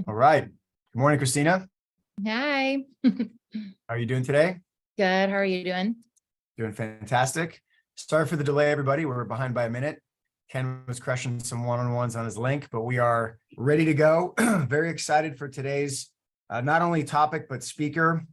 All right. Good morning, Kristina. Hi. How are you doing today? Good. How are you doing? Doing fantastic. Sorry for the delay, everybody. We're behind by a minute. Ken was crushing some one-on-ones on his link, but we are ready to go. Very excited for today's not only topic, but speaker.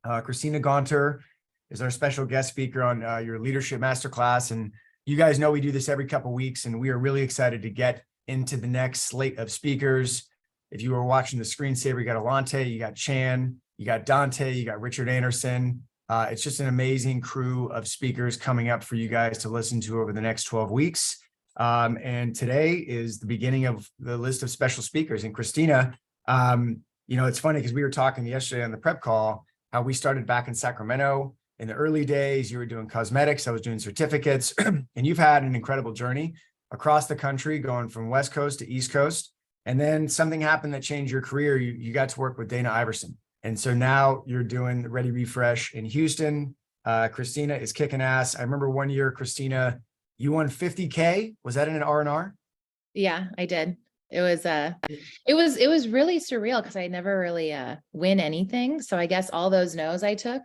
Kristina Gonter is our special guest speaker on your leadership masterclass. And you guys know we do this every couple of weeks, and we are really excited to get into the next slate of speakers. If you were watching the screensaver, you got Alante, you got Chan, you got Dante, you got Richard Anderson. It's just an amazing crew of speakers coming up for you guys to listen to over the next 12 weeks. And today is the beginning of the list of special speakers. And Kristina, it's funny because we were talking yesterday on the prep call, how we started back in Sacramento in the early days. You were doing cosmetics, I was doing certificates, and you've had an incredible journey across the country, going from West Coast to East Coast. And then something happened that changed your career. You got to work with Dana Iverson. And so now you're doing Ready Refresh in Houston. Kristina is kicking ass. I remember one year, Kristina, you won 50K. Was that in an R&R? Yeah, I did. It was really surreal because I never really win anything. So I guess all those no's I took,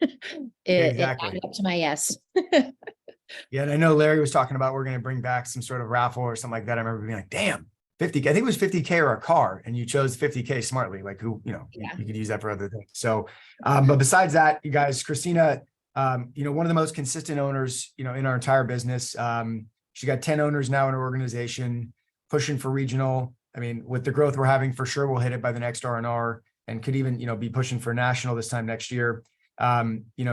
it added up to my yes. Yeah, and I know Larry was talking about we're going to bring back some sort of raffle or something like that. I remember being like, damn. 50K, I think it was 50K or a car, and you chose 50K smartly, like you could use that for other things. So, but besides that, you guys, Kristina, one of the most consistent owners, in our entire business. She got 10 owners now in her organization, pushing for regional. I mean, with the growth we're having, for sure, we'll hit it by the next R&R and could even, be pushing for national this time next year.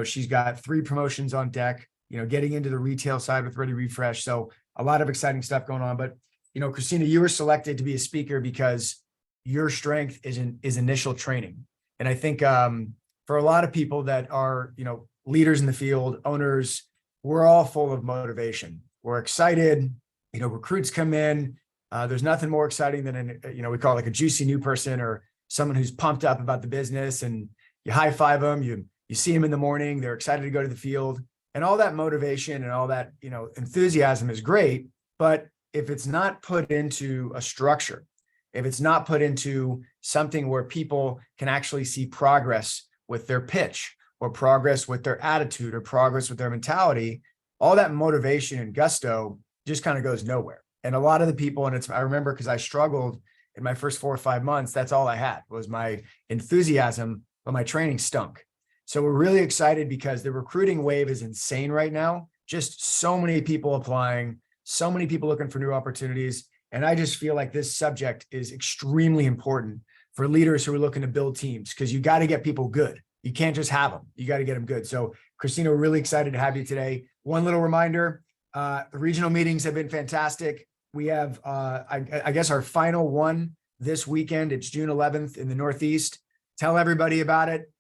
She's got 3 promotions on deck, getting into the retail side with Ready Refresh. So a lot of exciting stuff going on, but Kristina, you were selected to be a speaker because your strength is initial training. And I think for a lot of people that are, leaders in the field, owners, we're all full of motivation. We're excited, recruits come in. There's nothing more exciting than, we call it like a juicy new person or someone who's pumped up about the business, and you high five them, you see them in the morning, they're excited to go to the field, and all that motivation and all that, enthusiasm is great. But if it's not put into a structure, if it's not put into something where people can actually see progress with their pitch or progress with their attitude or progress with their mentality, all that motivation and gusto just kind of goes nowhere. And a lot of the people, and I remember because I struggled in my first 4 or 5 months, that's all I had was my enthusiasm, but my training stunk. So we're really excited because the recruiting wave is insane right now. Just so many people applying, so many people looking for new opportunities. And I just feel like this subject is extremely important for leaders who are looking to build teams, because you got to get people good. You can't just have them. You got to get them good. So Kristina, we're really excited to have you today. One little reminder, the regional meetings have been fantastic. We have, I guess, our final one this weekend. It's June 11th in the Northeast. Tell everybody about it.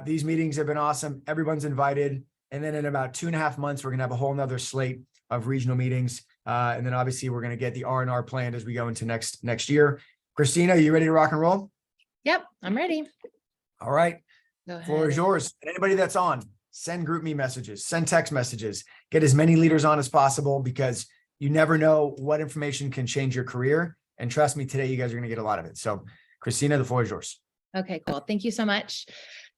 These meetings have been awesome. Everyone's invited. And then in about 2.5 months, we're going to have a whole nother slate of regional meetings. And then obviously we're going to get the R&R planned as we go into next year. Kristina, are you ready to rock and roll? Yep, I'm ready. All right. Go ahead. Floor is yours. And anybody that's on, send group me messages, send text messages, get as many leaders on as possible, because you never know what information can change your career. And trust me, today you guys are going to get a lot of it. So Kristina, the floor is yours. Okay, cool. Thank you so much.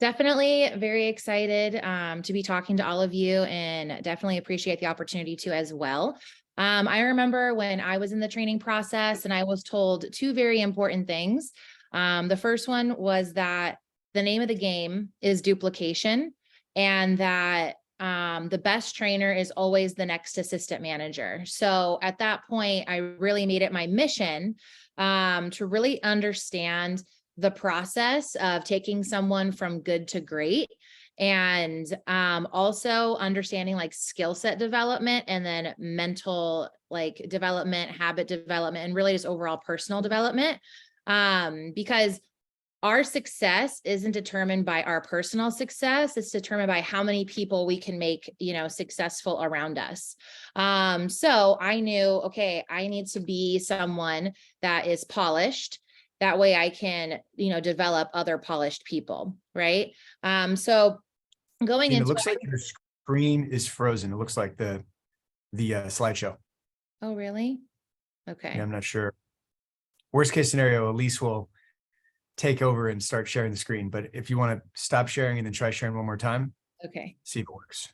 Definitely very excited to be talking to all of you, and definitely appreciate the opportunity to as well. I remember when I was in the training process and I was told two very important things. The first one was that the name of the game is duplication, and that the best trainer is always the next assistant manager. So at that point, I really made it my mission to really understand the process of taking someone from good to great, and also understanding like skill set development, and then mental like development, habit development, and really just overall personal development. Because our success isn't determined by our personal success. It's determined by how many people we can make, successful around us. So I knew, okay, I need to be someone that is polished. That way I can, develop other polished people. Right. So going into, it looks like your screen is frozen. It looks like the slideshow. Oh, really? Okay. Yeah, I'm not sure. Worst case scenario, Elise will take over and start sharing the screen. But if you want to stop sharing and then try sharing one more time. Okay. See if it works.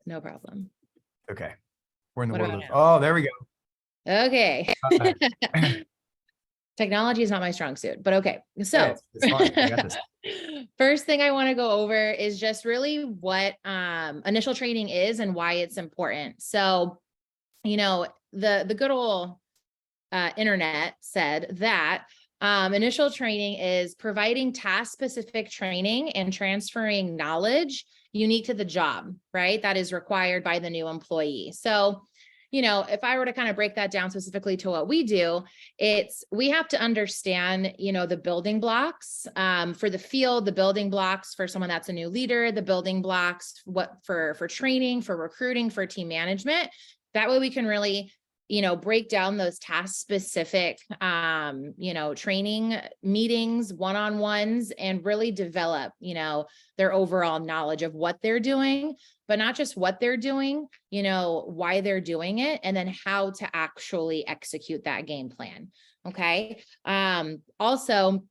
No problem. Okay. We're in the What world of, about oh, there we go. Okay. Technology is not my strong suit, but okay. So yeah, it's fine. I got this. First thing I want to go over is just really what initial training is and why it's important. So, the good old internet said that initial training is providing task-specific training and transferring knowledge unique to the job, right? That is required by the new employee. So, if I were to kind of break that down specifically to what we do, we have to understand, the building blocks for the field, the building blocks for someone that's a new leader, the building blocks for training, for recruiting, for team management. That way we can really break down those task specific, training meetings, one-on-ones, and really develop, their overall knowledge of what they're doing, but not just what they're doing, why they're doing it, and then how to actually execute that game plan. Okay. Also,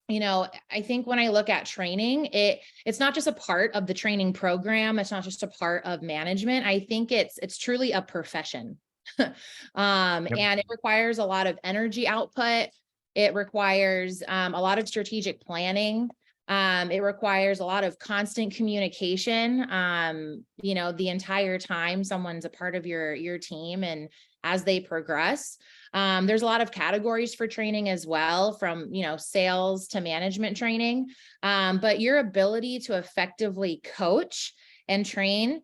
I think when I look at training, it's not just a part of the training program. It's not just a part of management. I think it's truly a profession. And it requires a lot of energy output. It requires a lot of strategic planning. It requires a lot of constant communication, the entire time someone's a part of your team and as they progress. There's a lot of categories for training as well, from, sales to management training. But your ability to effectively coach and train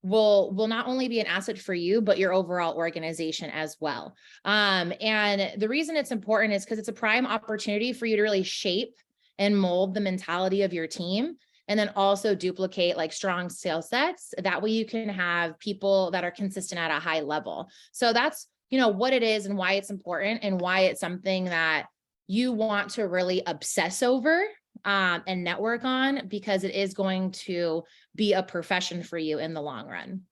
will not only be an asset for you, but your overall organization as well. And the reason it's important is because it's a prime opportunity for you to really shape and mold the mentality of your team, and then also duplicate like strong skill sets. That way you can have people that are consistent at a high level. So that's, what it is and why it's important, and why it's something that you want to really obsess over and network on, because it is going to be a profession for you in the long run.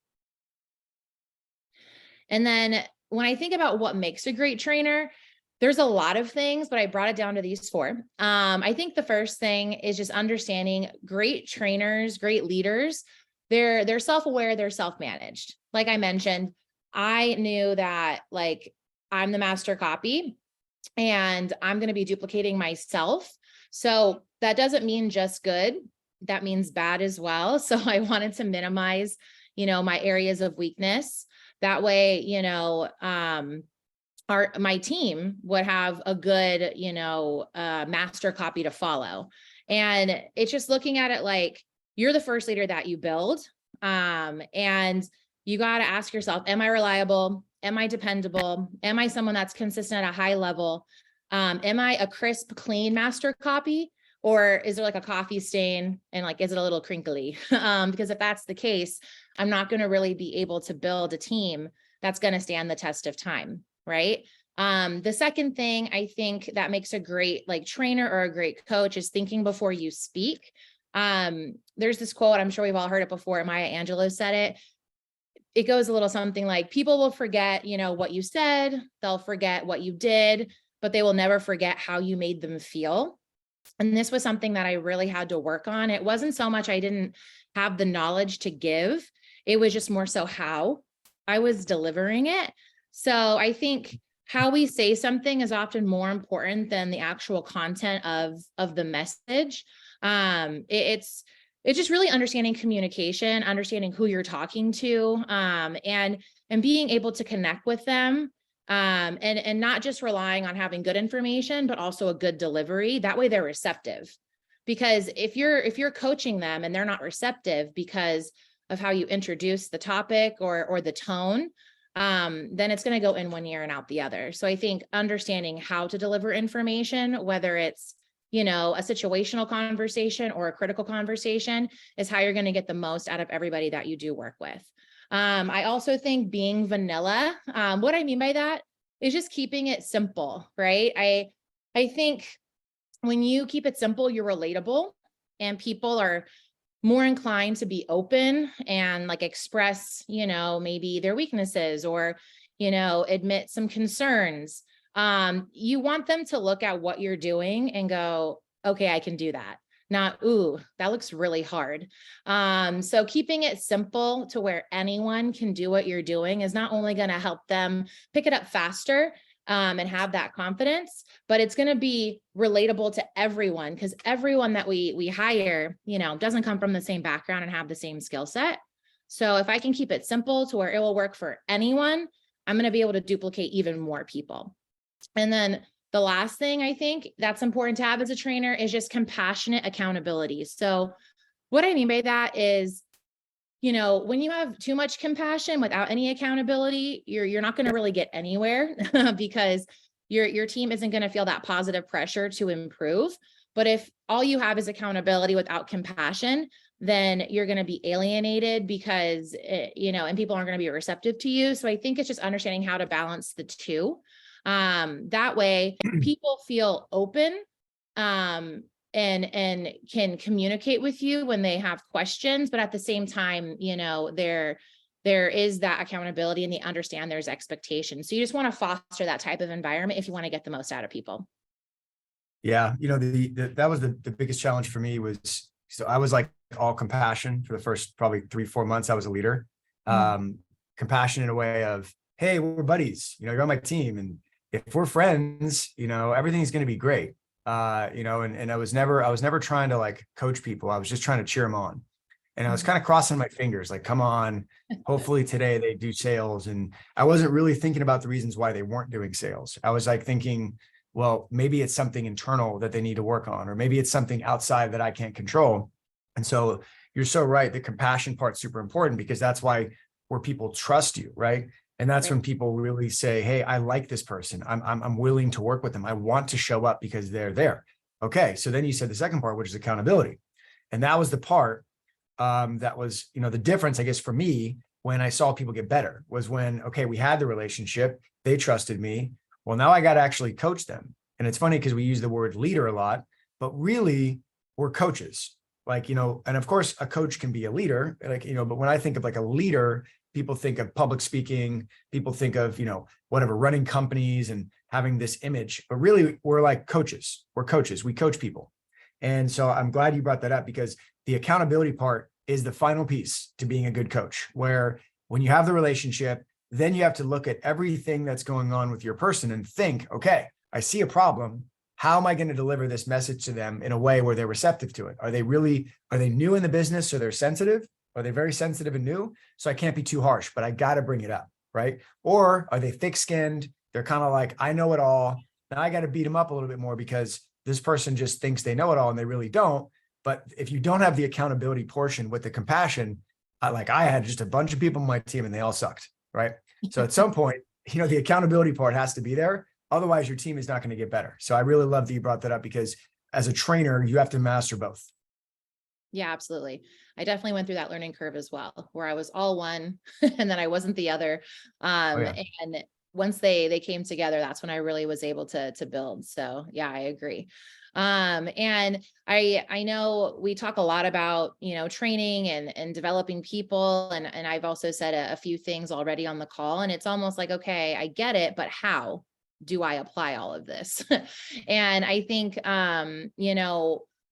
And then when I think about what makes a great trainer, there's a lot of things, but I brought it down to these four. I think the first thing is just understanding great trainers, great leaders. They're self-aware, they're self-managed. Like I mentioned, I knew that like I'm the master copy and I'm going to be duplicating myself. So that doesn't mean just good. That means bad as well. So I wanted to minimize, my areas of weakness. That way, my team would have a good, master copy to follow. And it's just looking at it like you're the first leader that you build. And you got to ask yourself, am I reliable? Am I dependable? Am I someone that's consistent at a high level? Am I a crisp, clean master copy? Or is there like a coffee stain and like, is it a little crinkly? Because if that's the case, I'm not going to really be able to build a team that's going to stand the test of time, right? The second thing I think that makes a great like trainer or a great coach is thinking before you speak. There's this quote, I'm sure we've all heard it before. Maya Angelou said it. It goes a little something like, people will forget, what you said, they'll forget what you did, but they will never forget how you made them feel. And this was something that I really had to work on. It wasn't so much I didn't have the knowledge to give. It was just more so how I was delivering it. So I think how we say something is often more important than the actual content of the message. It's just really understanding communication, understanding who you're talking to, and being able to connect with them. And not just relying on having good information, but also a good delivery. That way they're receptive. Because if you're coaching them and they're not receptive because of how you introduce the topic or the tone, then it's going to go in one ear and out the other. So I think understanding how to deliver information, whether it's, a situational conversation or a critical conversation, is how you're going to get the most out of everybody that you do work with. I also think being vanilla, what I mean by that is just keeping it simple, right? I think when you keep it simple, you're relatable and people are more inclined to be open and like express, maybe their weaknesses or, admit some concerns. You want them to look at what you're doing and go, okay, I can do that. Not, ooh, that looks really hard. So keeping it simple to where anyone can do what you're doing is not only going to help them pick it up faster and have that confidence, but it's going to be relatable to everyone, because everyone that we hire, doesn't come from the same background and have the same skill set. So if I can keep it simple to where it will work for anyone, I'm going to be able to duplicate even more people. And then the last thing I think that's important to have as a trainer is just compassionate accountability. So what I mean by that is, when you have too much compassion without any accountability, you're not going to really get anywhere because your team isn't going to feel that positive pressure to improve. But if all you have is accountability without compassion, then you're going to be alienated because, and people aren't going to be receptive to you. So I think it's just understanding how to balance the two. That way people feel open, and can communicate with you when they have questions, but at the same time, there is that accountability and they understand there's expectations. So you just want to foster that type of environment if you want to get the most out of people. Yeah. That was the biggest challenge for me was, so I was like all compassion for the first probably 3-4 months I was a leader. Compassion in a way of, hey, we're buddies, you're on my team. And if we're friends, everything's going to be great. And I was never trying to like coach people. I was just trying to cheer them on. And I was kind of crossing my fingers, like, come on, hopefully today they do sales. And I wasn't really thinking about the reasons why they weren't doing sales. I was like thinking, well, maybe it's something internal that they need to work on, or maybe it's something outside that I can't control. And so you're so right. The compassion part's super important, because that's where people trust you, right? And that's when people really say, hey, I like this person. I'm willing to work with them. I want to show up because they're there. Okay. So then you said the second part, which is accountability. And that was the part that was, the difference, I guess, for me, when I saw people get better was when, okay, we had the relationship, they trusted me. Well, now I got to actually coach them. And it's funny because we use the word leader a lot, but really we're coaches. Like, and of course a coach can be a leader, like, but when I think of like a leader, people think of public speaking, people think of, whatever, running companies and having this image, but really we're like coaches. We're coaches. We coach people. And so I'm glad you brought that up, because the accountability part is the final piece to being a good coach, where when you have the relationship, then you have to look at everything that's going on with your person and think, okay, I see a problem. How am I going to deliver this message to them in a way where they're receptive to it? Are they new in the business, so they're sensitive? Are they very sensitive and new? So I can't be too harsh, but I got to bring it up, right? Or are they thick-skinned? They're kind of like, I know it all. Now I got to beat them up a little bit more because this person just thinks they know it all and they really don't. But if you don't have the accountability portion with the compassion, I had just a bunch of people on my team and they all sucked, right? So at some point, the accountability part has to be there. Otherwise, your team is not going to get better. So I really love that you brought that up, because as a trainer, you have to master both. Yeah, absolutely. I definitely went through that learning curve as well, where I was all one and then I wasn't the other. And once they came together, that's when I really was able to build. So yeah, I agree. And I know we talk a lot about, training and developing people. And I've also said a few things already on the call, and it's almost like, okay, I get it, but how do I apply all of this? And I think,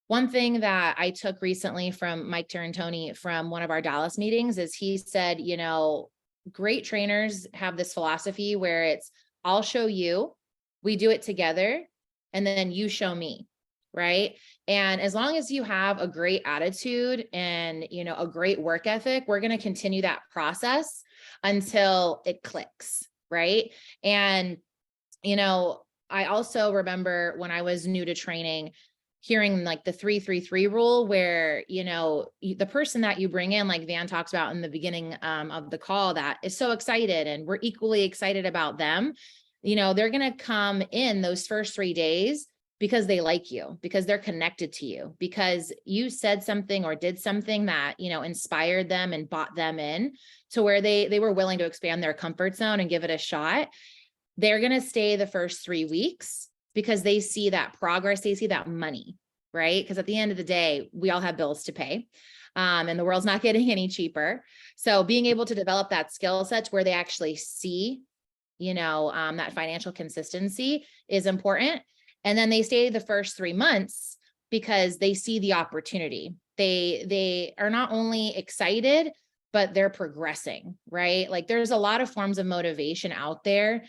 one thing that I took recently from Mike Tarantoni from one of our Dallas meetings is he said, great trainers have this philosophy where it's, I'll show you, we do it together, and then you show me, right? And as long as you have a great attitude and, a great work ethic, we're going to continue that process until it clicks, right? And, I also remember when I was new to training, hearing like the 3-3-3 rule where, the person that you bring in, like Van talks about in the beginning of the call, that is so excited and we're equally excited about them, they're going to come in those first 3 days because they like you, because they're connected to you, because you said something or did something that, inspired them and brought them in to where they were willing to expand their comfort zone and give it a shot. They're going to stay the first 3 weeks because they see that progress, they see that money, right? Because at the end of the day, we all have bills to pay, and the world's not getting any cheaper. So being able to develop that skill set where they actually see, that financial consistency is important. And then they stay the first 3 months because they see the opportunity. They are not only excited, but they're progressing, right? Like there's a lot of forms of motivation out there.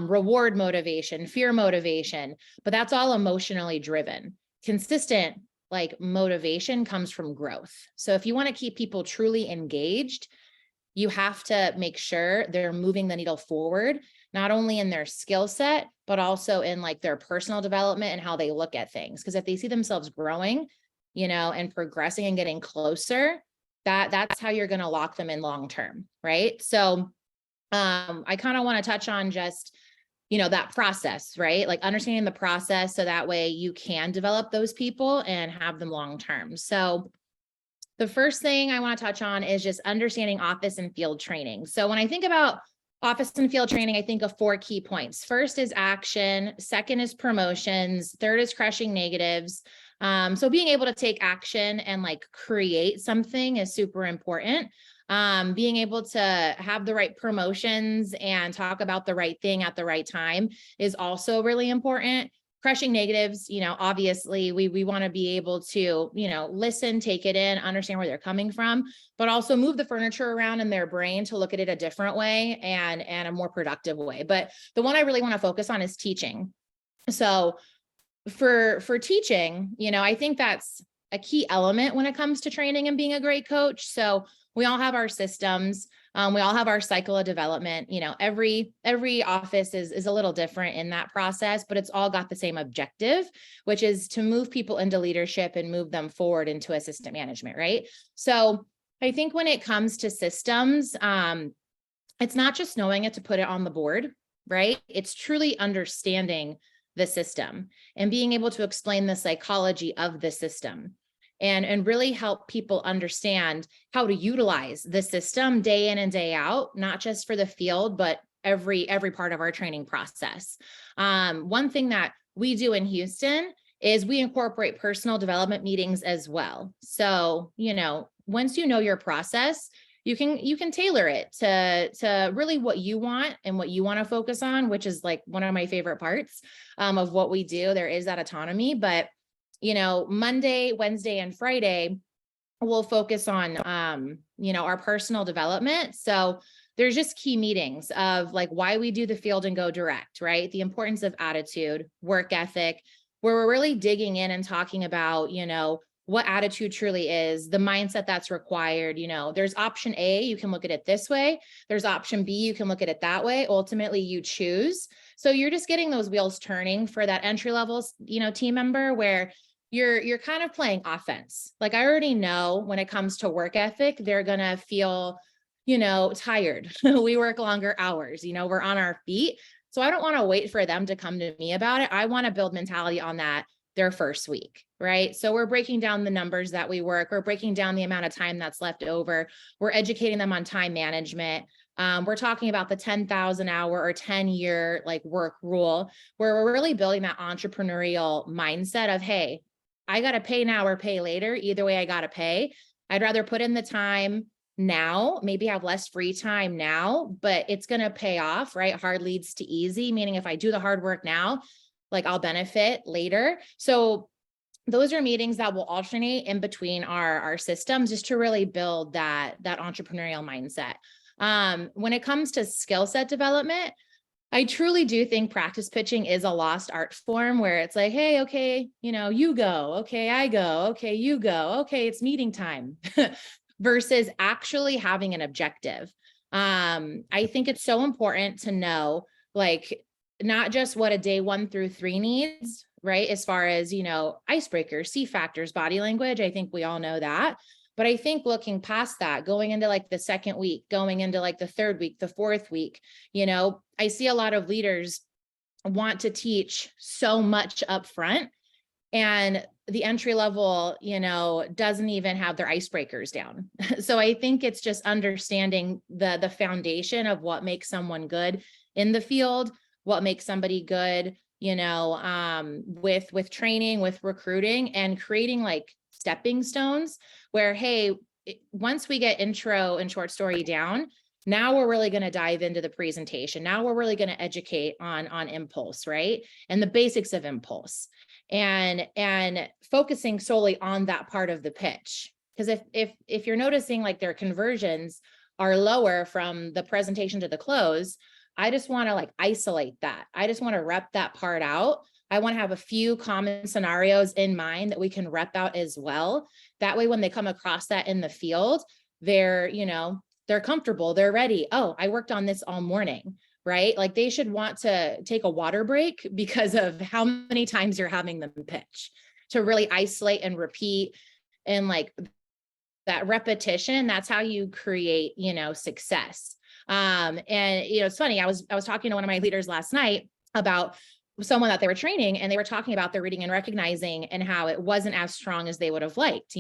Reward motivation, fear motivation, but that's all emotionally driven. Consistent like motivation comes from growth. So if you want to keep people truly engaged, you have to make sure they're moving the needle forward, not only in their skill set, but also in like their personal development and how they look at things. Because if they see themselves growing, and progressing and getting closer, that's how you're going to lock them in long term, right? So I kind of want to touch on just, that process, right? Like understanding the process so that way you can develop those people and have them long term. So the first thing I want to touch on is just understanding office and field training. So when I think about office and field training, I think of 4 key points. First is action. Second is promotions. Third is crushing negatives. So being able to take action and like create something is super important. Being able to have the right promotions and talk about the right thing at the right time is also really important. Crushing negatives, obviously we want to be able to, listen, take it in, understand where they're coming from, but also move the furniture around in their brain to look at it a different way and a more productive way. But the one I really want to focus on is teaching. So for teaching, I think that's a key element when it comes to training and being a great coach. So we all have our systems. We all have our cycle of development. Every office is a little different in that process, but it's all got the same objective, which is to move people into leadership and move them forward into assistant management, right? So I think when it comes to systems, it's not just knowing it to put it on the board, right? It's truly understanding the system and being able to explain the psychology of the system. And really help people understand how to utilize the system day in and day out, not just for the field, but every part of our training process. One thing that we do in Houston is we incorporate personal development meetings as well. So, once you know your process, you can tailor it to really what you want and what you want to focus on, which is like one of my favorite parts of what we do. There is that autonomy, but Monday, Wednesday, and Friday, we'll focus on, our personal development. So there's just key meetings of like why we do the field and go direct, right? The importance of attitude, work ethic, where we're really digging in and talking about, what attitude truly is, the mindset that's required. There's option A, you can look at it this way. There's option B, you can look at it that way. Ultimately, you choose. So you're just getting those wheels turning for that entry level, team member where you're kind of playing offense. Like I already know when it comes to work ethic, they're going to feel, tired. We work longer hours, we're on our feet. So I don't want to wait for them to come to me about it. I want to build mentality on that their first week, right? So we're breaking down the numbers that we work, we're breaking down the amount of time that's left over, we're educating them on time management. We're talking about the 10,000 hour or 10-year like work rule, where we're really building that entrepreneurial mindset of, hey, I got to pay now or pay later. Either way, I got to pay. I'd rather put in the time now, maybe have less free time now, but it's going to pay off, right? Hard leads to easy, meaning if I do the hard work now, like I'll benefit later. So those are meetings that will alternate in between our systems just to really build that entrepreneurial mindset. When it comes to skill set development, I truly do think practice pitching is a lost art form where it's like, hey, okay, you go, okay, I go, okay, you go, okay, it's meeting time versus actually having an objective. I think it's so important to know, like, not just what a day 1 through 3 needs, right? As far as, icebreakers, C factors, body language, I think we all know that. But I think looking past that, going into like the second week, going into like the third week, the fourth week, I see a lot of leaders want to teach so much up front, and the entry level, doesn't even have their icebreakers down. So I think it's just understanding the foundation of what makes someone good in the field, what makes somebody good, with training, with recruiting, and creating like stepping stones where, hey, once we get intro and short story down, now we're really going to dive into the presentation. Now we're really going to educate on impulse, right? And the basics of impulse, and focusing solely on that part of the pitch. Because if you're noticing like their conversions are lower from the presentation to the close, I just want to like isolate that. I just want to rep that part out. I want to have a few common scenarios in mind that we can rep out as well. That way, when they come across that in the field, they're comfortable, they're ready. Oh, I worked on this all morning, right? Like they should want to take a water break because of how many times you're having them pitch, to really isolate and repeat. And like that repetition, that's how you create, success. And it's funny, I was talking to one of my leaders last night about someone that they were training, and they were talking about their reading and recognizing and how it wasn't as strong as they would have liked.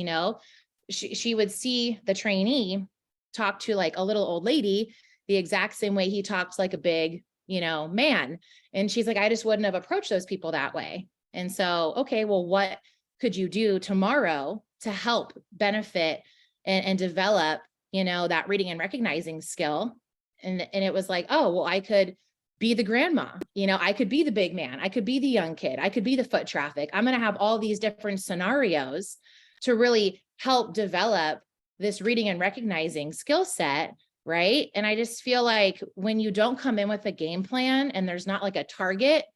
She would see the trainee talk to like a little old lady the exact same way he talks like a big, man. And she's like, I just wouldn't have approached those people that way. And so, okay, well, what could you do tomorrow to help benefit and develop, that reading and recognizing skill? And it was like, oh, well, I could be the grandma, I could be the big man, I could be the young kid, I could be the foot traffic. I'm going to have all these different scenarios to really help develop this reading and recognizing skill set, right? And I just feel like when you don't come in with a game plan and there's not like a target,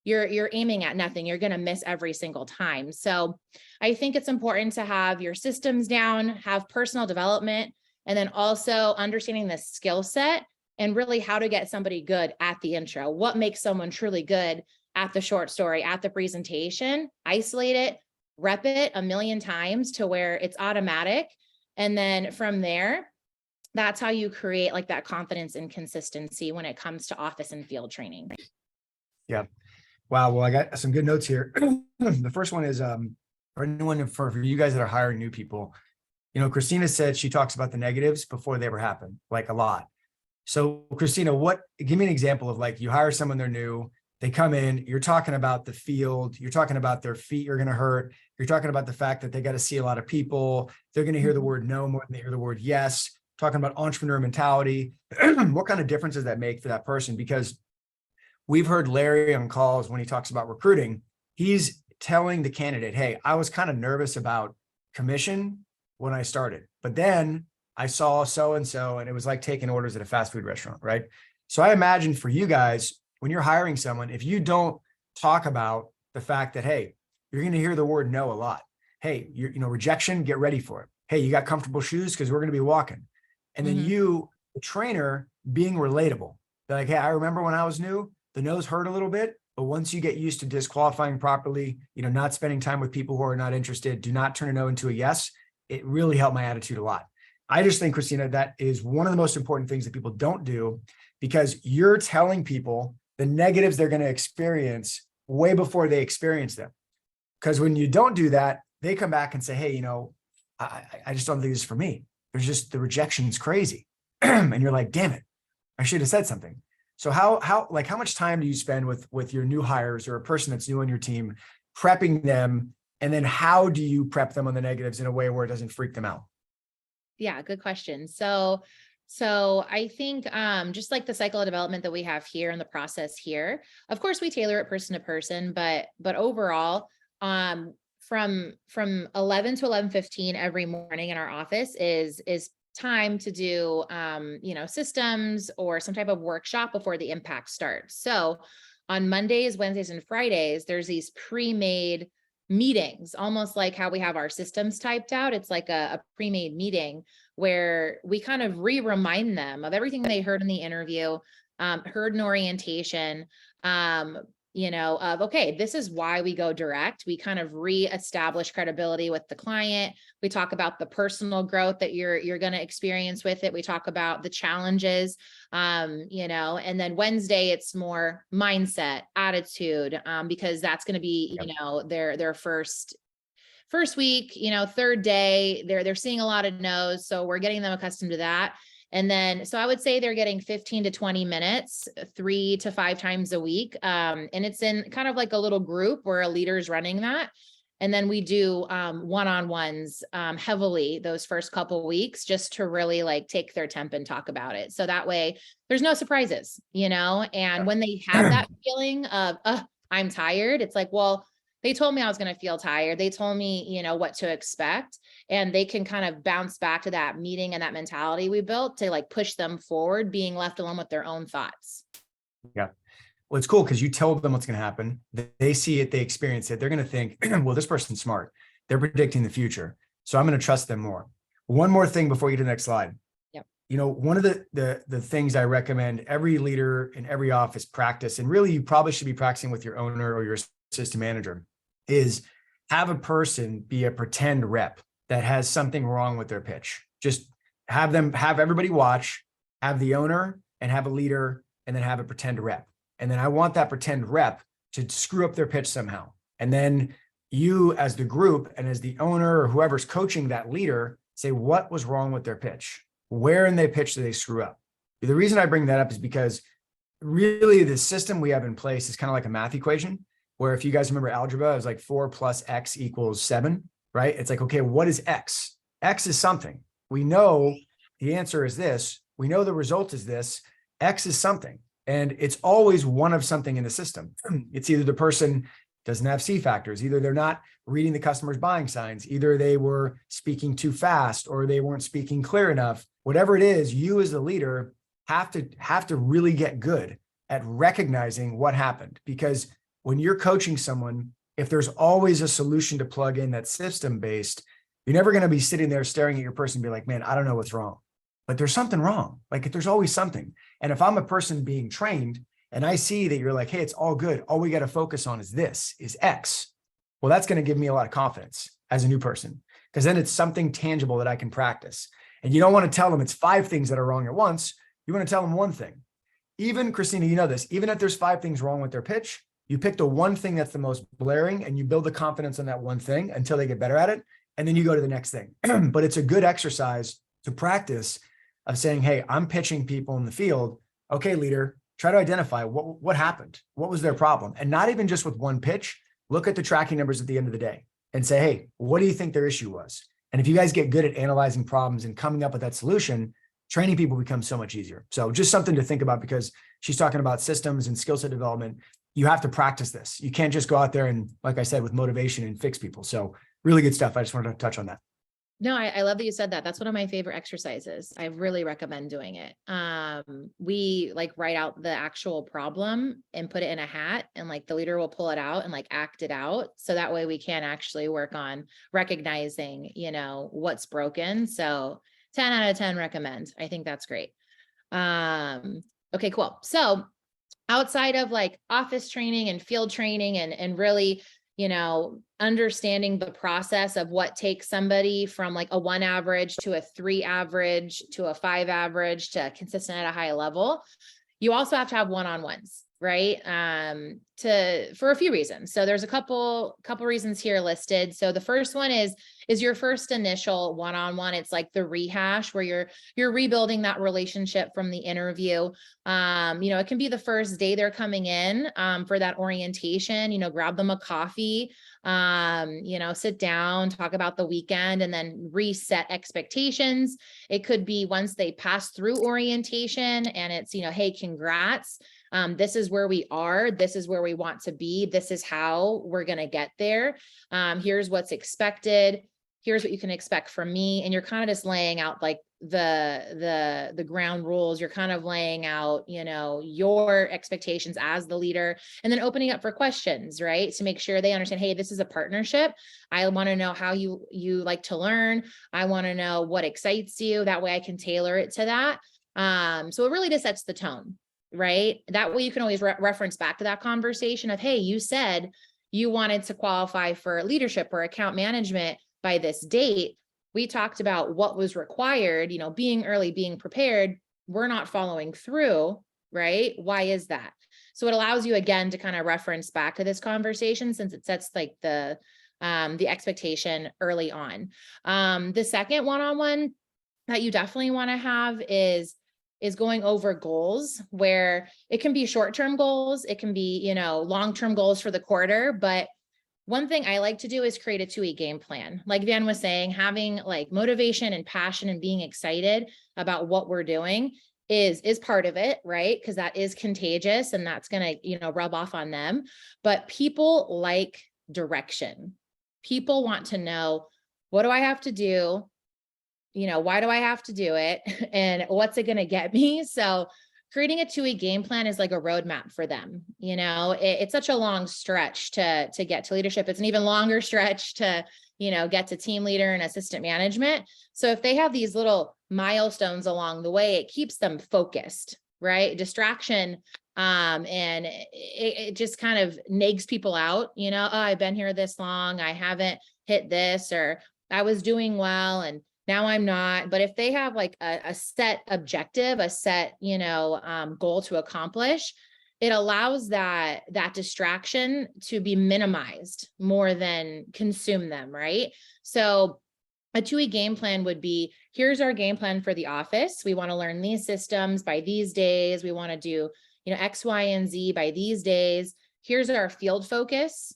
you're aiming at nothing. You're going to miss every single time. So I think it's important to have your systems down, have personal development, and then also understanding the skill set and really how to get somebody good at the intro. What makes someone truly good at the short story, at the presentation? Isolate it, rep it a million times to where it's automatic. And then from there, that's how you create like that confidence and consistency when it comes to office and field training. Yeah. Wow. Well, I got some good notes here. The first one is for anyone, for you guys that are hiring new people, Kristina said she talks about the negatives before they ever happen, like a lot. So Kristina, give me an example of like, you hire someone, they're new, they come in, you're talking about the field, you're talking about their feet are going to hurt. You're talking about the fact that they got to see a lot of people. They're going to hear the word no more than they hear the word yes. Talking about entrepreneur mentality. What kind of difference does that make for that person? Because we've heard Larry on calls when he talks about recruiting, he's telling the candidate, hey, I was kind of nervous about commission when I started, but then I saw so-and-so and it was like taking orders at a fast food restaurant, right? So I imagine for you guys, when you're hiring someone, if you don't talk about the fact that, hey, you're going to hear the word no a lot. Hey, rejection, get ready for it. Hey, you got comfortable shoes because we're going to be walking. And then you, the trainer, being relatable. They're like, hey, I remember when I was new, the no's hurt a little bit, but once you get used to disqualifying properly, not spending time with people who are not interested, do not turn a no into a yes. It really helped my attitude a lot. I just think, Kristina, that is one of the most important things that people don't do, because you're telling people the negatives they're going to experience way before they experience them. Because when you don't do that, they come back and say, hey, I just don't think this is for me. There's just the rejection is crazy. And you're like, damn it, I should have said something. So how much time do you spend with your new hires or a person that's new on your team, prepping them? And then how do you prep them on the negatives in a way where it doesn't freak them out? Yeah, good question. So I think just like the cycle of development that we have here and the process here, of course we tailor it person to person, but overall, from 11 to 11:15 every morning in our office is time to do systems or some type of workshop before the impact starts. So on Mondays, Wednesdays, and Fridays, there's these pre-made meetings, almost like how we have our systems typed out. It's like a pre-made meeting where we kind of remind them of everything they heard in the interview, heard in orientation, of, okay, this is why we go direct. We kind of reestablish credibility with the client. We talk about the personal growth that you're going to experience with it. We talk about the challenges, and then Wednesday, it's more mindset, attitude, because that's going to be, their first week, third day, they're seeing a lot of no's. So we're getting them accustomed to that. And then, so I would say they're getting 15 to 20 minutes, 3 to 5 times a week. And it's in kind of like a little group where a leader is running that. And then we do one-on-ones heavily those first couple weeks, just to really like take their temp and talk about it. So that way there's no surprises, and when they have that feeling of, I'm tired, it's like, well, they told me I was going to feel tired. They told me, what to expect, and they can kind of bounce back to that meeting and that mentality we built to like push them forward, being left alone with their own thoughts. Yeah. Well, it's cool because you tell them what's going to happen. They see it, they experience it. They're going to think, well, this person's smart. They're predicting the future. So I'm going to trust them more. One more thing before you get to the next slide. Yep. One of the things I recommend every leader in every office practice, and really you probably should be practicing with your owner or your assistant manager, is have a person be a pretend rep that has something wrong with their pitch. Just have everybody watch, have the owner and have a leader, and then have a pretend rep. And then I want that pretend rep to screw up their pitch somehow. And then you as the group and as the owner or whoever's coaching that leader say, what was wrong with their pitch? Where in their pitch did they screw up? The reason I bring that up is because really the system we have in place is kind of like a math equation, where if you guys remember algebra, it was like 4 plus X equals 7, right? It's like, okay, what is X? X is something. We know the answer is this. We know the result is this. X is something. And it's always one of something in the system. It's either the person doesn't have C factors, either they're not reading the customer's buying signs, either they were speaking too fast or they weren't speaking clear enough. Whatever it is, you as the leader have to really get good at recognizing what happened, because when you're coaching someone, if there's always a solution to plug in that's system-based, you're never going to be sitting there staring at your person and be like, man, I don't know what's wrong, but there's something wrong. Like there's always something. And if I'm a person being trained and I see that you're like, hey, it's all good, all we got to focus on is this, is X. Well, that's going to give me a lot of confidence as a new person, because then it's something tangible that I can practice. And you don't want to tell them it's 5 things that are wrong at once. You want to tell them one thing. Even Kristina, you know this, even if there's 5 things wrong with their pitch, you pick the one thing that's the most blaring and you build the confidence on that one thing until they get better at it. And then you go to the next thing. But it's a good exercise to practice of saying, hey, I'm pitching people in the field. Okay, leader, try to identify what happened. What was their problem? And not even just with one pitch, look at the tracking numbers at the end of the day and say, hey, what do you think their issue was? And if you guys get good at analyzing problems and coming up with that solution, training people becomes so much easier. So just something to think about, because she's talking about systems and skill set development. You have to practice this. You can't just go out there and, like I said, with motivation and fix people. So really good stuff. I just wanted to touch on that. No, I love that you said that. That's one of my favorite exercises. I really recommend doing it. We like write out the actual problem and put it in a hat, and like the leader will pull it out and like act it out. So that way we can actually work on recognizing, what's broken. So 10 out of 10 recommend. I think that's great. Okay, cool. So outside of like office training and field training and really, understanding the process of what takes somebody from like a 1 average to a 3 average to a 5 average to consistent at a high level, you also have to have one-on-ones. right? For a few reasons. So there's a couple reasons here listed. So the first one is your first initial one-on-one. It's like the rehash where you're rebuilding that relationship from the interview. It can be the first day they're coming in for that orientation, grab them a coffee, sit down, talk about the weekend, and then reset expectations. It could be once they pass through orientation and it's, hey, congrats. This is where we are. This is where we want to be. This is how we're going to get there. Here's what's expected. Here's what you can expect from me. And you're kind of just laying out like the ground rules. You're kind of laying out, your expectations as the leader, and then opening up for questions, right? To make sure they understand, hey, this is a partnership. I want to know how you like to learn. I want to know what excites you. That way I can tailor it to that. So it really just sets the tone, right? That way you can always reference back to that conversation of, hey, you said you wanted to qualify for leadership or account management by this date. We talked about what was required, being early, being prepared. We're not following through, right? Why is that? So it allows you again to kind of reference back to this conversation, since it sets like the expectation early on. The second one-on-one that you definitely want to have is going over goals, where it can be short-term goals. It can be, long-term goals for the quarter. But one thing I like to do is create a 2-week game plan. Like Van was saying, having like motivation and passion and being excited about what we're doing is part of it, right? Because that is contagious and that's going to, rub off on them. But people like direction. People want to know, what do I have to do? Why do I have to do it? And what's it going to get me? So creating a 2-week game plan is like a roadmap for them. It's such a long stretch to get to leadership. It's an even longer stretch to, get to team leader and assistant management. So if they have these little milestones along the way, it keeps them focused, right? Distraction. And it just kind of nags people out, oh, I've been here this long. I haven't hit this, or I was doing well and now I'm not. But if they have like a set objective, a set, goal to accomplish, it allows that distraction to be minimized more than consume them, right? So a 2-week game plan would be, here's our game plan for the office. We want to learn these systems by these days. We want to do, X, Y, and Z by these days. Here's our field focus,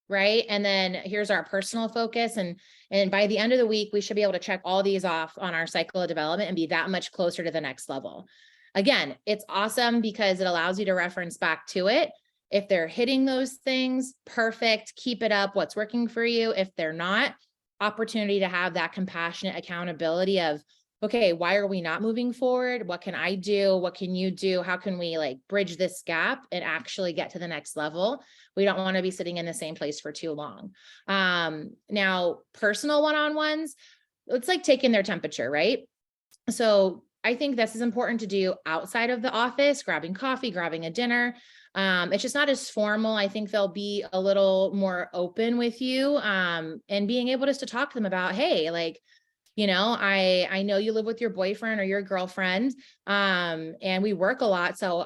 right? And then here's our personal focus. And by the end of the week, we should be able to check all these off on our cycle of development and be that much closer to the next level. Again, it's awesome because it allows you to reference back to it. If they're hitting those things, perfect, keep it up. What's working for you? If they're not, opportunity to have that compassionate accountability of, okay, why are we not moving forward? What can I do? What can you do? How can we like bridge this gap and actually get to the next level? We don't want to be sitting in the same place for too long. Now, personal one-on-ones, it's like taking their temperature, right? So I think this is important to do outside of the office, grabbing coffee, grabbing a dinner. It's just not as formal. I think they'll be a little more open with you, and being able just to talk to them about, hey, like, I know you live with your boyfriend or your girlfriend, and we work a lot. So,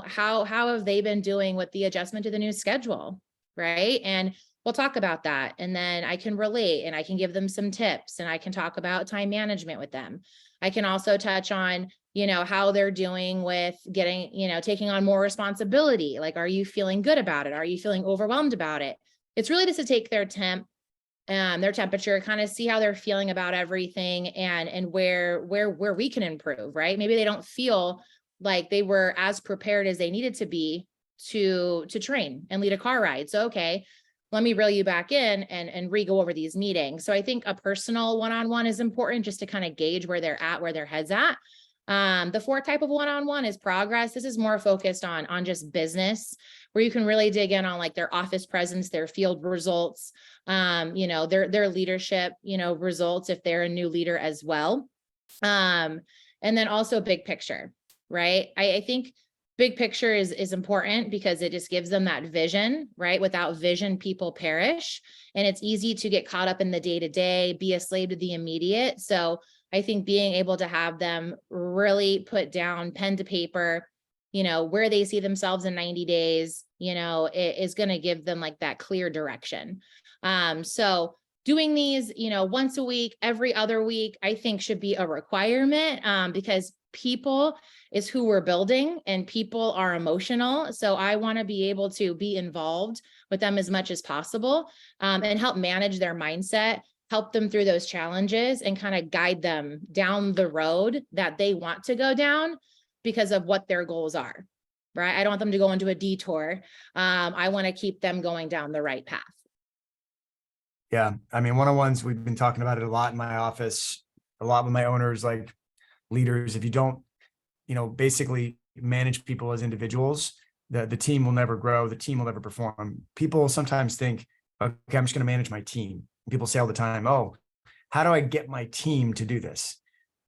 how have they been doing with the adjustment to the new schedule? Right. And we'll talk about that. And then I can relate and I can give them some tips and I can talk about time management with them. I can also touch on, how they're doing with getting, taking on more responsibility. Like, are you feeling good about it? Are you feeling overwhelmed about it? It's really just to take their temperature, kind of see how they're feeling about everything and where we can improve, right? Maybe they don't feel like they were as prepared as they needed to be to train and lead a car ride. So, okay, let me reel you back in and re-go over these meetings. So I think a personal one-on-one is important just to kind of gauge where they're at, where their head's at. The fourth type of one-on-one is progress. This is more focused on just business, where you can really dig in on like their office presence, their field results, their leadership, results if they're a new leader as well. And then also big picture, right? I think big picture is important because it just gives them that vision, right? Without vision, people perish. And it's easy to get caught up in the day-to-day, be a slave to the immediate. So I think being able to have them really put down pen to paper, where they see themselves in 90 days, it is going to give them like that clear direction. So doing these, once a week, every other week, I think should be a requirement, because people is who we're building, and people are emotional. So I want to be able to be involved with them as much as possible, and help manage their mindset, help them through those challenges, and kind of guide them down the road that they want to go down because of what their goals are, right? I don't want them to go into a detour. I want to keep them going down the right path. Yeah. I mean, one-on-ones, we've been talking about it a lot in my office, a lot with my owners, like leaders. If you don't, basically manage people as individuals, the team will never grow. The team will never perform. People sometimes think, okay, I'm just going to manage my team. People say all the time, oh, how do I get my team to do this?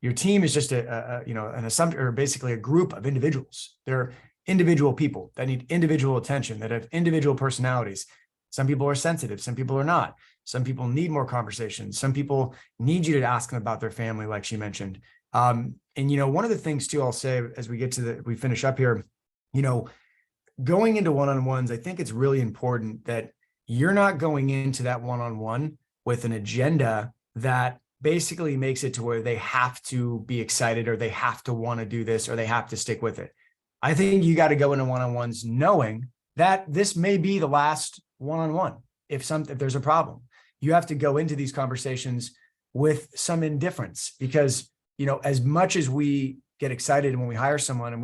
Your team is just an assumption, or basically a group of individuals. They're individual people that need individual attention, that have individual personalities. Some people are sensitive. Some people are not. Some people need more conversations. Some people need you to ask them about their family, like she mentioned. And one of the things too, I'll say as we get to we finish up here, going into one-on-ones, I think it's really important that you're not going into that one-on-one with an agenda that basically makes it to where they have to be excited, or they have to want to do this, or they have to stick with it. I think you got to go into one-on-ones knowing that this may be the last one-on-one. If there's a problem, you have to go into these conversations with some indifference, because, as much as we get excited when we hire someone and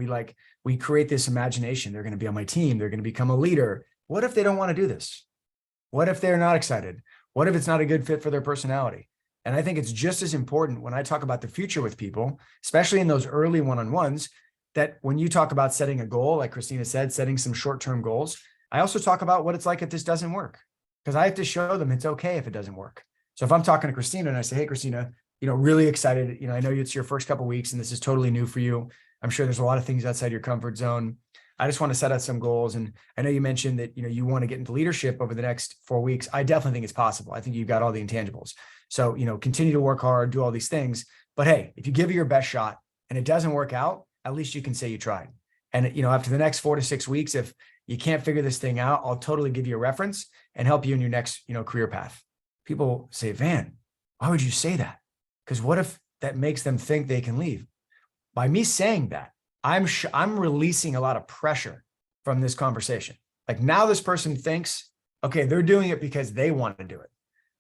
we create this imagination, they're going to be on my team, they're going to become a leader. What if they don't want to do this? What if they're not excited? What if it's not a good fit for their personality? And I think it's just as important when I talk about the future with people, especially in those early one-on-ones, that when you talk about setting a goal, like Kristina said, setting some short-term goals, I also talk about what it's like if this doesn't work, because I have to show them it's okay if it doesn't work. So if I'm talking to Kristina and I say, hey, Kristina, really excited, I know it's your first couple of weeks and this is totally new for you. I'm sure there's a lot of things outside your comfort zone. I just want to set out some goals. And I know you mentioned that, you want to get into leadership over the next 4 weeks. I definitely think it's possible. I think you've got all the intangibles. So, continue to work hard, do all these things. But hey, if you give it your best shot and it doesn't work out, at least you can say you tried. And, after the next 4 to 6 weeks, if you can't figure this thing out, I'll totally give you a reference and help you in your next, career path. People say, Van, why would you say that? Because what if that makes them think they can leave? By me saying that, I'm releasing a lot of pressure from this conversation. Like, now this person thinks, okay, they're doing it because they want to do it.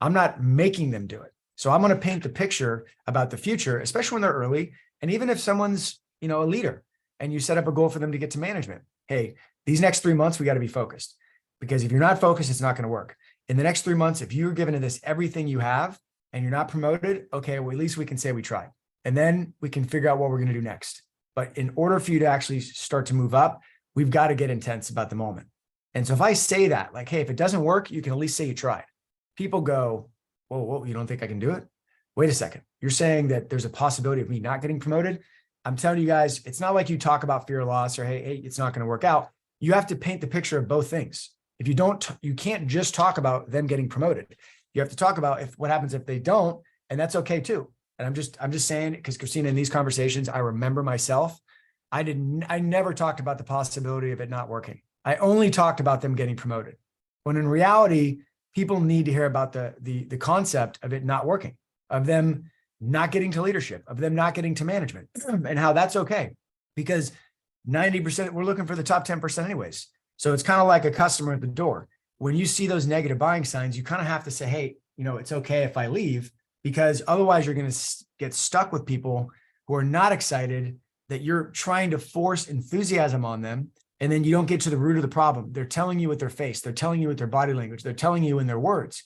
I'm not making them do it. So I'm going to paint the picture about the future, especially when they're early. And even if someone's, a leader and you set up a goal for them to get to management, hey, these next 3 months, we got to be focused, because if you're not focused, it's not going to work. In the next 3 months, if you're giving this everything you have and you're not promoted, okay, well, at least we can say we tried. And then we can figure out what we're going to do next. But in order for you to actually start to move up, we've got to get intense about the moment. And so if I say that, like, hey, if it doesn't work, you can at least say you tried. People go, whoa, you don't think I can do it? Wait a second. You're saying that there's a possibility of me not getting promoted? I'm telling you guys, it's not like you talk about fear of loss or, hey, it's not going to work out. You have to paint the picture of both things. If you don't, you can't just talk about them getting promoted. You have to talk about what happens if they don't, and that's okay too. And I'm just saying, because Kristina, in these conversations, I remember myself, I never talked about the possibility of it not working. I only talked about them getting promoted. When in reality, people need to hear about the concept of it not working, of them not getting to leadership, of them not getting to management, and how that's okay. Because 90%, we're looking for the top 10% anyways. So it's kind of like a customer at the door. When you see those negative buying signs, you kind of have to say, hey, it's okay if I leave, because otherwise you're going to get stuck with people who are not excited, that you're trying to force enthusiasm on them. And then you don't get to the root of the problem. They're telling you with their face, they're telling you with their body language, they're telling you in their words,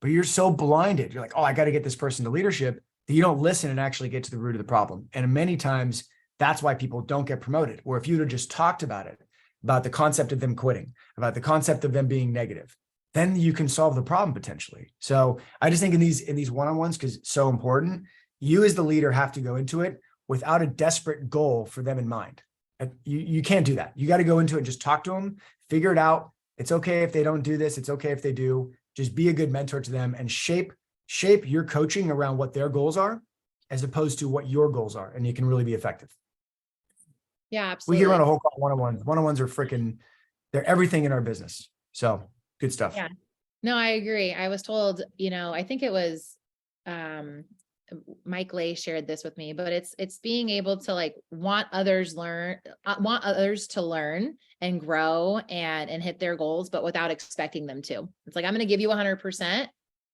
but you're so blinded. You're like, oh, I got to get this person to leadership, that you don't listen and actually get to the root of the problem. And many times that's why people don't get promoted. Or if you'd have just talked about it, about the concept of them quitting, about the concept of them being negative, then you can solve the problem potentially. So I just think in these one-on-ones, because it's so important, you as the leader have to go into it without a desperate goal for them in mind. You can't do that. You got to go into it and just talk to them, figure it out. It's okay if they don't do this. It's okay if they do. Just be a good mentor to them and shape your coaching around what their goals are, as opposed to what your goals are. And you can really be effective. Yeah, We could run absolutely. a whole call one-on-ones. One-on-ones are freaking, they're everything in our business. So good stuff. Yeah. No, I agree. I was told, I think it was um Mike Lay shared this with me, but it's being able to like want others to learn and grow and hit their goals, but without expecting them to. It's like, I'm going to give you 100%,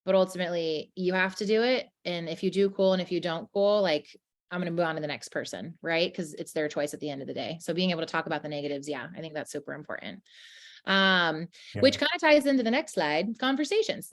but ultimately you have to do it. And if you do, cool. And if you don't, cool, like I'm going to move on to the next person, right? Because it's their choice at the end of the day. So being able to talk about the negatives, yeah, I think that's super important. Yeah. Which kind of ties into the next slide, conversations.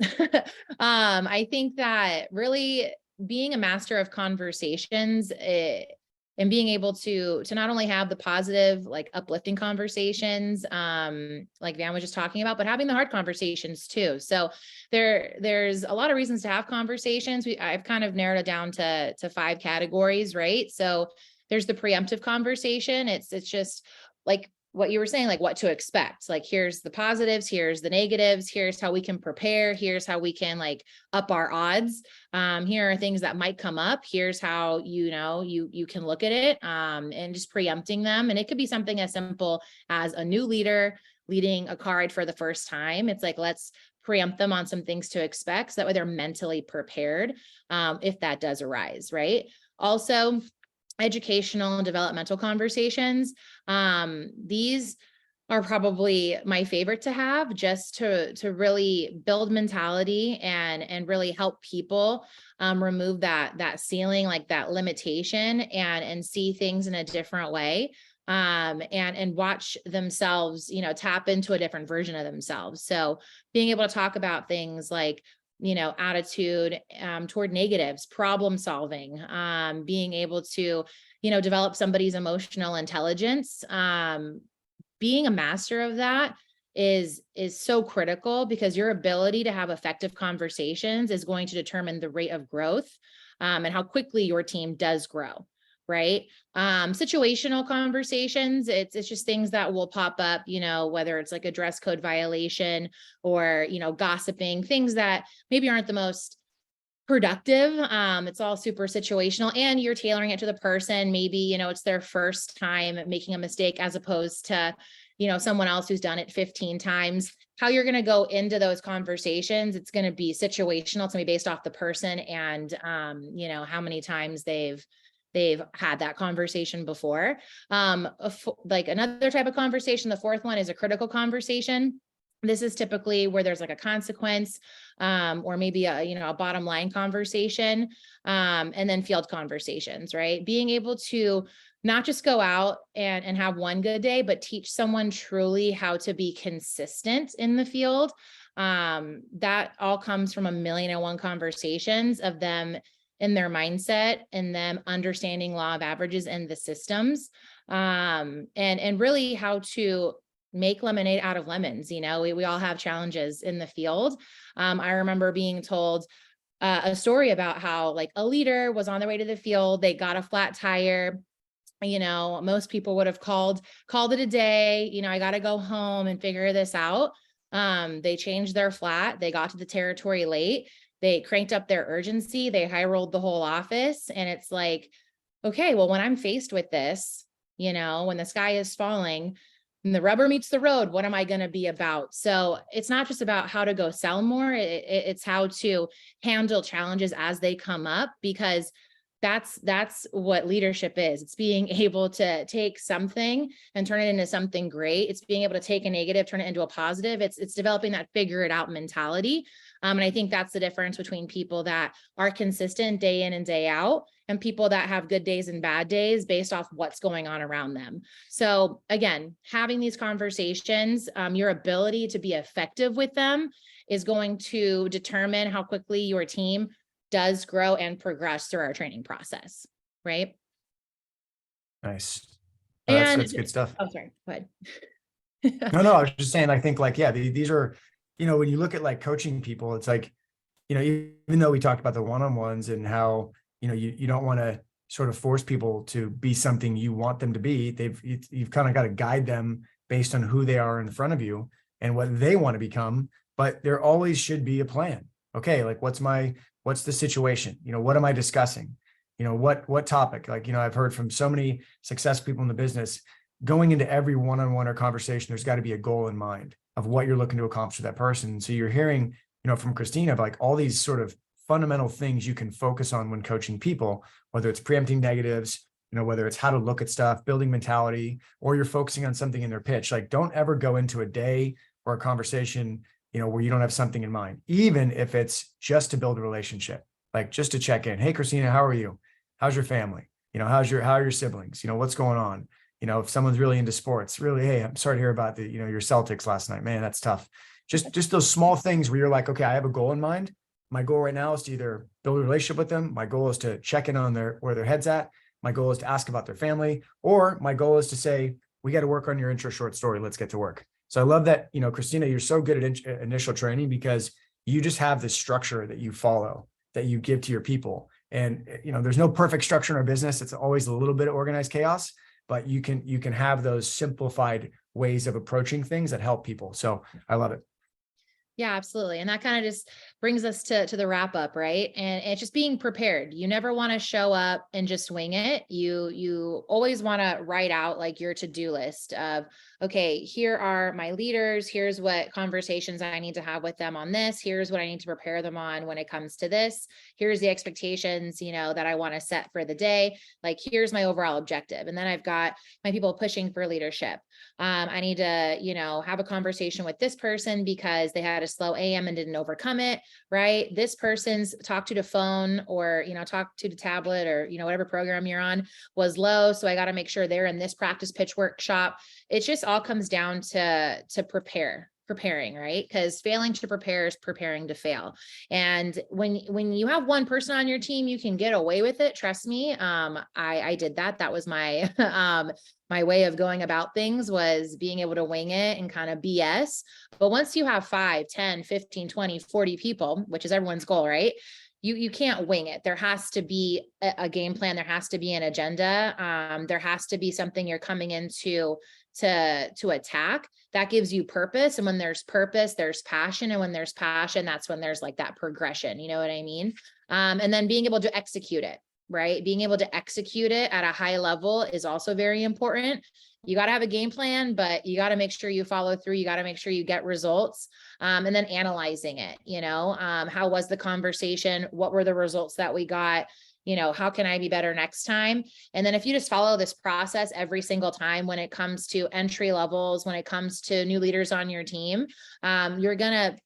I think that really being a master of conversations, and being able to not only have the positive, like uplifting conversations, like Van was just talking about, but having the hard conversations too. So there's a lot of reasons to have conversations. I've kind of narrowed it down to 5 categories, right? So there's the preemptive conversation. It's just like what you were saying, like what to expect. Like, here's the positives, here's the negatives, here's how we can prepare, here's how we can like up our odds. Here are things that might come up. Here's how, you can look at it, and just preempting them. And it could be something as simple as a new leader leading a car ride for the first time. It's like, let's preempt them on some things to expect, so that way they're mentally prepared, if that does arise, right? Also, educational and developmental conversations. These are probably my favorite to have, just to really build mentality and really help people remove that ceiling, like that limitation, and see things in a different way, and watch themselves, tap into a different version of themselves. So being able to talk about things like, attitude toward negatives, problem solving, being able to, develop somebody's emotional intelligence. Being a master of that is so critical, because your ability to have effective conversations is going to determine the rate of growth, and how quickly your team does grow. Right. Situational conversations, it's just things that will pop up, whether it's like a dress code violation or, gossiping, things that maybe aren't the most productive. It's all super situational, and you're tailoring it to the person. Maybe, it's their first time making a mistake, as opposed to, someone else who's done it 15 times. How you're going to go into those conversations, it's going to be situational. It's going to be based off the person and, how many times they've had that conversation before. Like another type of conversation, the fourth one is a critical conversation. This is typically where there's like a consequence, or maybe a bottom line conversation, and then field conversations, right? Being able to not just go out and have one good day, but teach someone truly how to be consistent in the field. That all comes from 1,000,001 conversations of them in their mindset and them understanding law of averages and the systems, and really how to make lemonade out of lemons. We all have challenges in the field. I remember being told a story about how like a leader was on their way to the field. They got a flat tire. Most people would have called it a day. I got to go home and figure this out. They changed their flat. They got to the territory late. They cranked up their urgency. They high rolled the whole office. And it's like, okay, well, when I'm faced with this, when the sky is falling and the rubber meets the road, what am I going to be about? So it's not just about how to go sell more. It's how to handle challenges as they come up, because that's what leadership is. It's being able to take something and turn it into something great. It's being able to take a negative, turn it into a positive. It's developing that figure it out mentality. And I think that's the difference between people that are consistent day in and day out and people that have good days and bad days based off what's going on around them. So again, having these conversations, your ability to be effective with them is going to determine how quickly your team does grow and progress through our training process. Right. Nice. And That's good stuff. oh, sorry, go ahead. No, I was just saying, I think like, yeah, these are, when you look at like coaching people, it's like, even though we talked about the one-on-ones and how, you don't want to sort of force people to be something you want them to be, you've kind of got to guide them based on who they are in front of you and what they want to become. But there always should be a plan. Okay. Like what's the situation? What am I discussing? what topic? Like, I've heard from so many successful people in the business, going into every one-on-one or conversation, there's got to be a goal in mind of what you're looking to accomplish with that person. So you're hearing, from Kristina, of like all these sort of fundamental things you can focus on when coaching people, whether it's preempting negatives, whether it's how to look at stuff, building mentality, or you're focusing on something in their pitch. Like, don't ever go into a day or a conversation, where you don't have something in mind, even if it's just to build a relationship, like just to check in. Hey, Kristina, how are you? How's your family? How are your siblings? What's going on? If someone's really into sports, really, hey, I'm sorry to hear about your Celtics last night, man, that's tough. Just those small things where you're like, okay, I have a goal in mind. My goal right now is to either build a relationship with them. My goal is to check in on where their head's at. My goal is to ask about their family, or my goal is to say, we got to work on your intro short story. Let's get to work. So I love that, Kristina, you're so good at initial training because you just have this structure that you follow, that you give to your people. And, there's no perfect structure in our business. It's always a little bit of organized chaos, but you can have those simplified ways of approaching things that help people. So I love it. Yeah, absolutely. And that kind of just brings us to the wrap up, right? And it's just being prepared. You never want to show up and just wing it. You always want to write out like your to-do list of, okay, here are my leaders. Here's what conversations I need to have with them on this. Here's what I need to prepare them on when it comes to this. Here's the expectations, that I want to set for the day. Like, here's my overall objective. And then I've got my people pushing for leadership. I need to, have a conversation with this person because they had a slow AM and didn't overcome it, right? This person's talk to the phone or, talk to the tablet or, whatever program you're on was low. So I got to make sure they're in this practice pitch workshop. It just all comes down to preparing, right? Because failing to prepare is preparing to fail. And when you have one person on your team, you can get away with it. Trust me. I did that. That was my, my way of going about things, was being able to wing it and kind of BS. But once you have 5, 10, 15, 20, 40 people, which is everyone's goal, right? You can't wing it. There has to be a game plan. There has to be an agenda. There has to be something you're coming into to attack that gives you purpose. And when there's purpose, there's passion. And when there's passion, that's when there's like that progression, you know what I mean? And then being able to execute it, right? Being able to execute it at a high level is also very important. You got to have a game plan, but you got to make sure you follow through. You got to make sure you get results. And then analyzing it, how was the conversation? What were the results that we got? How can I be better next time? And then if you just follow this process every single time, when it comes to entry levels, when it comes to new leaders on your team, you're going to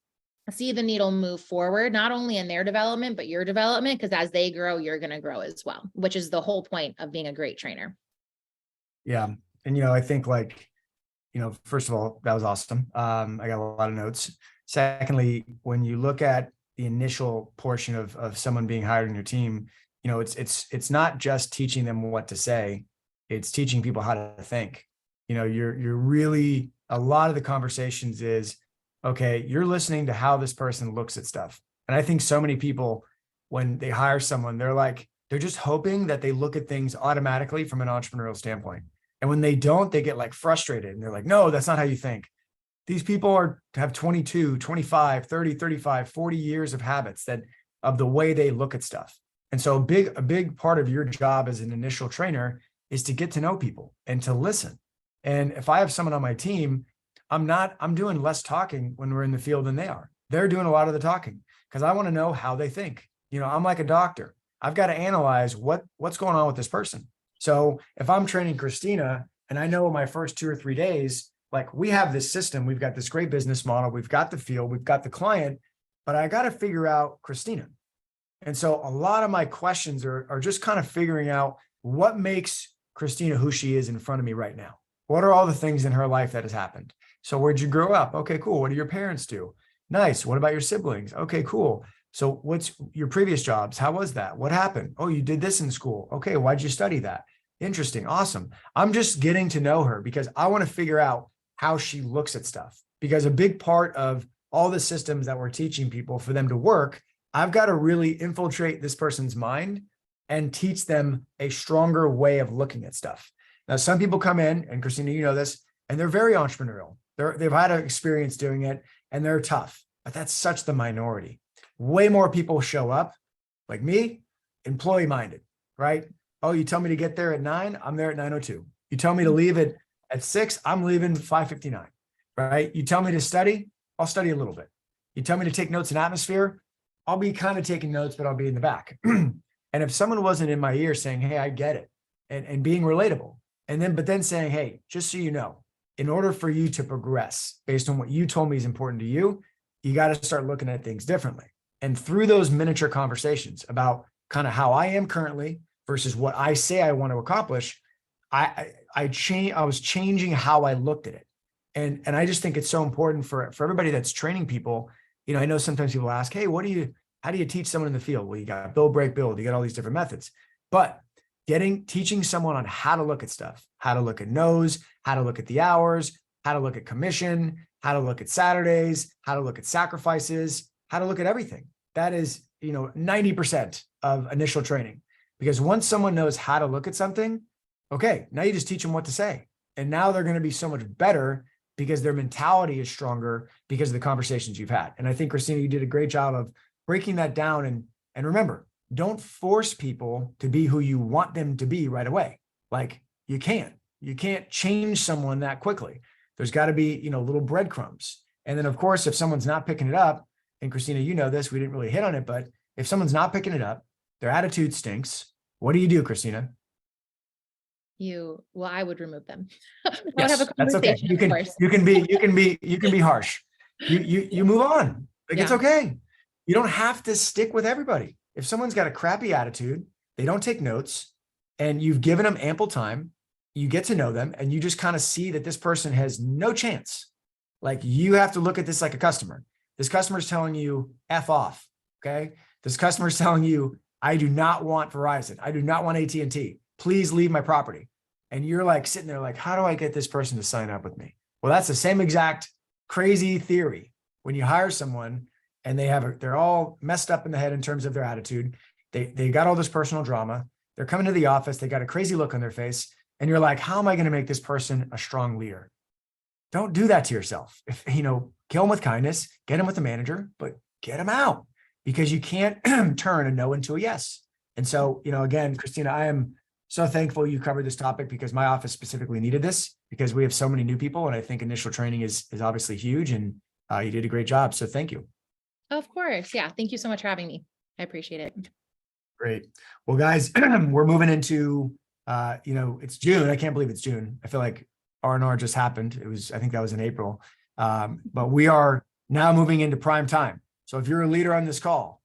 see the needle move forward, not only in their development, but your development, because as they grow, you're going to grow as well, which is the whole point of being a great trainer. Yeah. And, I think first of all, that was awesome. I got a lot of notes. Secondly, when you look at the initial portion of someone being hired on your team, it's not just teaching them what to say, it's teaching people how to think. You're really, a lot of the conversations is, okay, you're listening to how this person looks at stuff. And I think so many people, when they hire someone, they're just hoping that they look at things automatically from an entrepreneurial standpoint. And when they don't, they get like frustrated and they're like, no, that's not how you think. These people have 22, 25, 30, 35, 40 years of habits of the way they look at stuff. And so a big part of your job as an initial trainer is to get to know people and to listen. And if I have someone on my team, I'm doing less talking when we're in the field than they are. They're doing a lot of the talking because I want to know how they think. I'm like a doctor. I've got to analyze what's going on with this person. So if I'm training Kristina and I know my first 2 or 3 days, like, we have this system, we've got this great business model, we've got the field, we've got the client, but I got to figure out Kristina. And so a lot of my questions are just kind of figuring out what makes Kristina who she is in front of me right now. What are all the things in her life that has happened? So where'd you grow up? Okay, cool. What do your parents do? Nice. What about your siblings? Okay, cool. So what's your previous jobs? How was that? What happened? Oh, you did this in school. Okay, why'd you study that? Interesting. Awesome. I'm just getting to know her because I want to figure out how she looks at stuff. Because a big part of all the systems that we're teaching people for them to work, I've got to really infiltrate this person's mind and teach them a stronger way of looking at stuff. Now, some people come in, and Kristina, you know this, and they're very entrepreneurial. They've had an experience doing it and they're tough, but that's such the minority. Way more people show up like me, employee minded. right? Oh, you tell me to get there at 9, I'm there at 9:02. You tell me to leave at 6, I'm leaving 5:59, right? You tell me to study, I'll study a little bit. You tell me to take notes in atmosphere, I'll be kind of taking notes, but I'll be in the back. And if someone wasn't in my ear saying, hey, I get it, and being relatable, but then saying, hey, just so you know, in order for you to progress based on what you told me is important to you, you got to start looking at things differently. And through those miniature conversations about kind of how I am currently versus what I say I want to accomplish, I was changing how I looked at it. And I just think it's so important for everybody that's training people. You know, I know sometimes people ask, hey, how do you teach someone in the field? Well, you got build, break, build, you got all these different methods, but teaching someone on how to look at stuff, how to look at no's, how to look at the hours, how to look at commission, how to look at Saturdays, how to look at sacrifices, how to look at everything. That is, 90% of initial training, because once someone knows how to look at something, okay, now you just teach them what to say. And now they're going to be so much better because their mentality is stronger because of the conversations you've had. And I think, Kristina, you did a great job of breaking that down. And remember, don't force people to be who you want them to be right away. Like you can't change someone that quickly. There's got to be, little breadcrumbs. And then of course, if someone's not picking it up, and Kristina, you know this, we didn't really hit on it, but if someone's not picking it up, their attitude stinks. What do you do, Kristina? I would remove them. I would have a conversation. That's okay. You can be harsh. You move on. Like It's okay. You don't have to stick with everybody. If someone's got a crappy attitude, they don't take notes, and you've given them ample time, you get to know them, and you just kind of see that this person has no chance. Like you have to look at this like a customer. This customer is telling you F off. Okay. This customer is telling you, I do not want Verizon. I do not want AT&T. Please leave my property. And you're like sitting there like, how do I get this person to sign up with me? Well, that's the same exact crazy theory. When you hire someone and they're all messed up in the head in terms of their attitude, they got all this personal drama. They're coming to the office. They got a crazy look on their face. And you're like, how am I going to make this person a strong leader? Don't do that to yourself. Kill them with kindness, get them with the manager, but get them out, because you can't turn a no into a yes. And so, again, Kristina, I am so thankful you covered this topic, because my office specifically needed this, because we have so many new people. And I think initial training is obviously huge, and you did a great job. So thank you. Of course. Yeah. Thank you so much for having me. I appreciate it. Great. Well, guys, we're moving into, it's June. I can't believe it's June. I feel like R&R just happened. I think that was in April. But we are now moving into prime time. So if you're a leader on this call,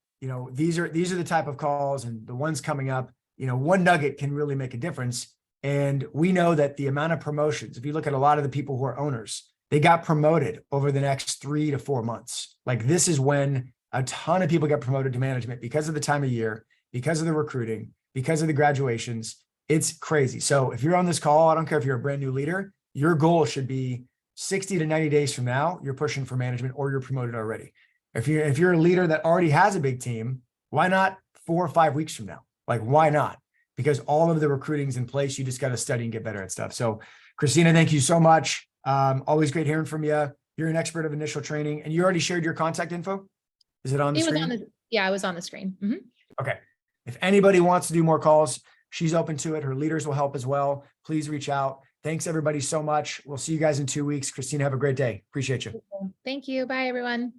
these are the type of calls, and the ones coming up, one nugget can really make a difference. And we know that the amount of promotions, if you look at a lot of the people who are owners, they got promoted over the next 3 to 4 months. Like this is when a ton of people get promoted to management, because of the time of year, because of the recruiting, because of the graduations. It's crazy. So if you're on this call, I don't care if you're a brand new leader, your goal should be 60 to 90 days from now, you're pushing for management or you're promoted already. If you're a leader that already has a big team, why not 4 or 5 weeks from now? Like, why not? Because all of the recruiting's in place. You just got to study and get better at stuff. So Kristina, thank you so much. Always great hearing from you. You're an expert of initial training, and you already shared your contact info. Is it on the screen? I was on the screen. Mm-hmm. Okay. If anybody wants to do more calls, she's open to it. Her leaders will help as well. Please reach out. Thanks everybody so much. We'll see you guys in 2 weeks. Kristina, have a great day. Appreciate you. Thank you. Bye everyone.